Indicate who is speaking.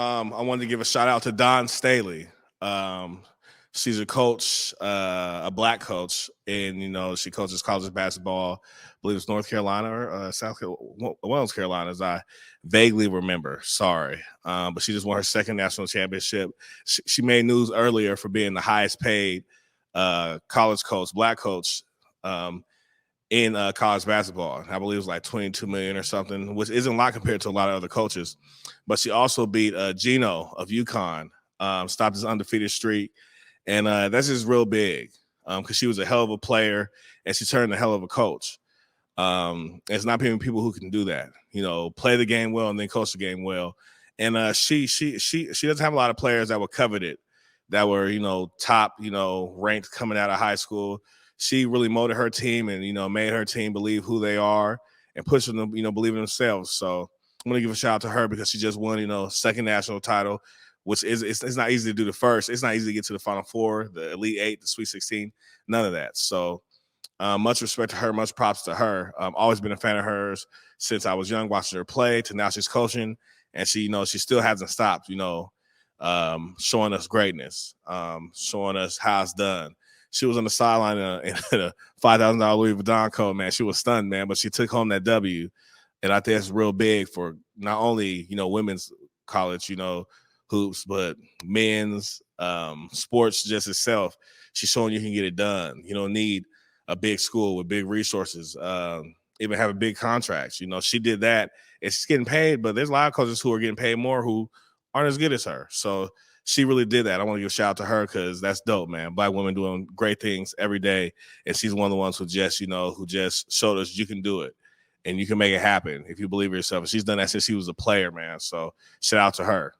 Speaker 1: I wanted to give a shout out to Don Staley. She's a coach, a black coach, and she coaches college basketball. I believe it's North Carolina or North Carolina, as I vaguely remember. Sorry, but she just won her second national championship. She made news earlier for being the highest paid college coach, black coach, in college basketball. I believe it was like $22 million or something, which isn't a lot compared to a lot of other coaches. But she also beat Gino of UConn, stopped his undefeated streak. And that's just real big because she was a hell of a player and she turned a hell of a coach. It's not many people who can do that, play the game well and then coach the game well. And she doesn't have a lot of players that were coveted, that were, top, ranked coming out of high school. She really molded her team and, made her team believe who they are and pushing them, believe in themselves. So I'm going to give a shout out to her because she just won, second national title, which is it's not easy to do the first. It's not easy to get to the Final Four, the Elite Eight, the Sweet 16, none of that. So much respect to her, much props to her. Always been a fan of hers since I was young, watching her play to now she's coaching. And she, she still hasn't stopped, showing us greatness, showing us how it's done. She was on the sideline in a $5,000 Louis Vuitton coat, man. She was stunned, man, but she took home that W. And I think that's real big for not only, women's college, hoops, but men's sports just itself. She's showing you can get it done. You don't need a big school with big resources, even having big contracts. She did that. And she's getting paid, but there's a lot of coaches who are getting paid more who aren't as good as her. So she really did that. I want to give a shout out to her because that's dope, man. Black women doing great things every day. And she's one of the ones who just showed us you can do it and you can make it happen if you believe in yourself. And she's done that since she was a player, man. So shout out to her.